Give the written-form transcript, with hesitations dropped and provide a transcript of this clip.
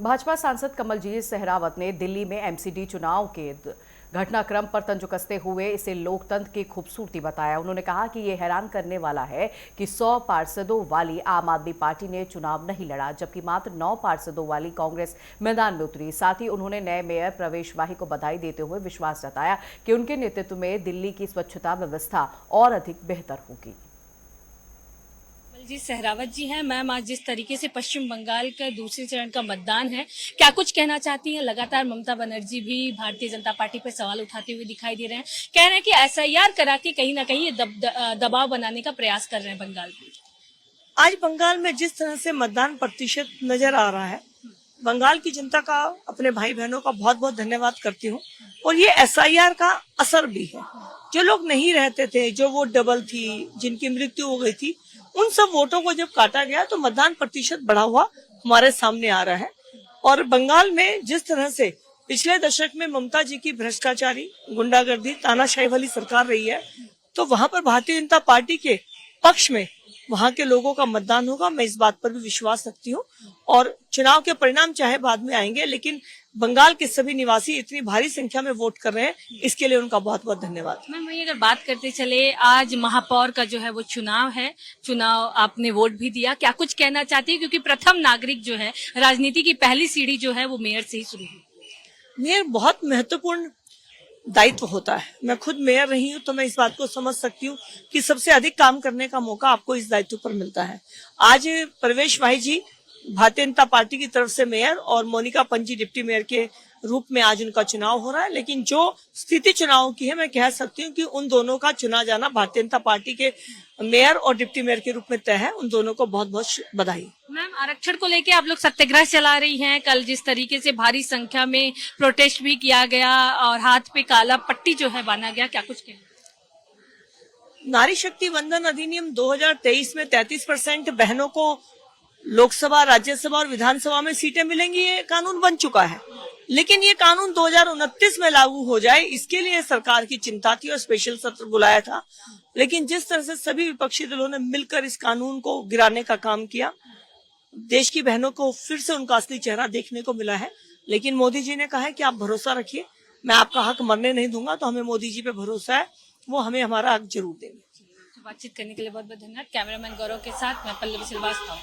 भाजपा सांसद कमलजीत सहरावत ने दिल्ली में एमसीडी चुनाव के घटनाक्रम पर तंज कसते हुए इसे लोकतंत्र की खूबसूरती बताया। उन्होंने कहा कि ये हैरान करने वाला है कि 100 पार्षदों वाली आम आदमी पार्टी ने चुनाव नहीं लड़ा, जबकि मात्र 9 पार्षदों वाली कांग्रेस मैदान में उतरी। साथ ही उन्होंने नए मेयर प्रवेश वाही को बधाई देते हुए विश्वास जताया कि उनके नेतृत्व में दिल्ली की स्वच्छता व्यवस्था और अधिक बेहतर होगी। जी सहरावत जी हैं। मैम, आज जिस तरीके से पश्चिम बंगाल का दूसरे चरण का मतदान है, क्या कुछ कहना चाहती हैं? लगातार ममता बनर्जी भी भारतीय जनता पार्टी पर सवाल उठाते हुए दिखाई दे रहे हैं। कह रहे हैं कि एसआईआर करा के कहीं ना कहीं ये दबाव बनाने का प्रयास कर रहे हैं बंगाल में। आज बंगाल में जिस तरह से मतदान प्रतिशत नजर आ रहा है, बंगाल की जनता का, अपने भाई बहनों का बहुत बहुत धन्यवाद करती हूँ। और ये एसआईआर का असर भी है। जो लोग नहीं रहते थे, जो वोट डबल थी, जिनकी मृत्यु हो गई थी, उन सब वोटों को जब काटा गया तो मतदान प्रतिशत बढ़ा हुआ हमारे सामने आ रहा है। और बंगाल में जिस तरह से पिछले दशक में ममता जी की भ्रष्टाचारी, गुंडागर्दी, तानाशाही वाली सरकार रही है, तो वहां पर भारतीय जनता पार्टी के पक्ष में वहां के लोगों का मतदान होगा। मैं इस बात पर भी विश्वास रखती हूँ। और चुनाव के परिणाम चाहे बाद में आएंगे, लेकिन बंगाल के सभी निवासी इतनी भारी संख्या में वोट कर रहे हैं, इसके लिए उनका बहुत बहुत धन्यवाद। मैम, वही अगर बात करते चले, आज महापौर का जो है वो चुनाव है। चुनाव आपने वोट भी दिया, क्या कुछ कहना चाहती है? क्योंकि प्रथम नागरिक जो है, राजनीति की पहली सीढ़ी जो है वो मेयर से ही शुरू हुई। मेयर बहुत महत्वपूर्ण दायित्व होता है। मैं खुद मेयर रही हूँ, तो मैं इस बात को समझ सकती हूँ कि सबसे अधिक काम करने का मौका आपको इस दायित्व पर मिलता है। आज प्रवेश भाई जी भारतीय जनता पार्टी की तरफ से मेयर और मोनिका पंजी डिप्टी मेयर के रूप में आज उनका चुनाव हो रहा है। लेकिन जो स्थिति चुनाव की है, मैं कह सकती हूँ कि उन दोनों का चुना जाना भारतीय जनता पार्टी के मेयर और डिप्टी मेयर के रूप में तय है। उन दोनों को बहुत बहुत बधाई। मैम, आरक्षण को लेके आप लोग सत्याग्रह चला रही हैं। कल जिस तरीके से भारी संख्या में प्रोटेस्ट भी किया गया और हाथ पे काला पट्टी जो है बांधा गया, क्या कुछ कहना? नारी शक्ति वंदन अधिनियम 2023 में 33% बहनों को लोकसभा, राज्यसभा और विधानसभा में सीटें मिलेंगी, ये कानून बन चुका है। लेकिन ये कानून 2029 में लागू हो जाए, इसके लिए सरकार की चिंता थी और स्पेशल सत्र बुलाया था। लेकिन जिस तरह से सभी विपक्षी दलों ने मिलकर इस कानून को गिराने का काम किया, देश की बहनों को फिर से उनका असली चेहरा देखने को मिला है। लेकिन मोदी जी ने कहा है कि आप भरोसा रखिए, मैं आपका हक मरने नहीं दूंगा। तो हमें मोदी जी पे भरोसा है, वो हमें हमारा हक जरूर देंगे। बातचीत करने के लिए बहुत बहुत धन्यवाद। कैमरामैन गौरव के साथ मैं पल्लवी श्रीवास्तव।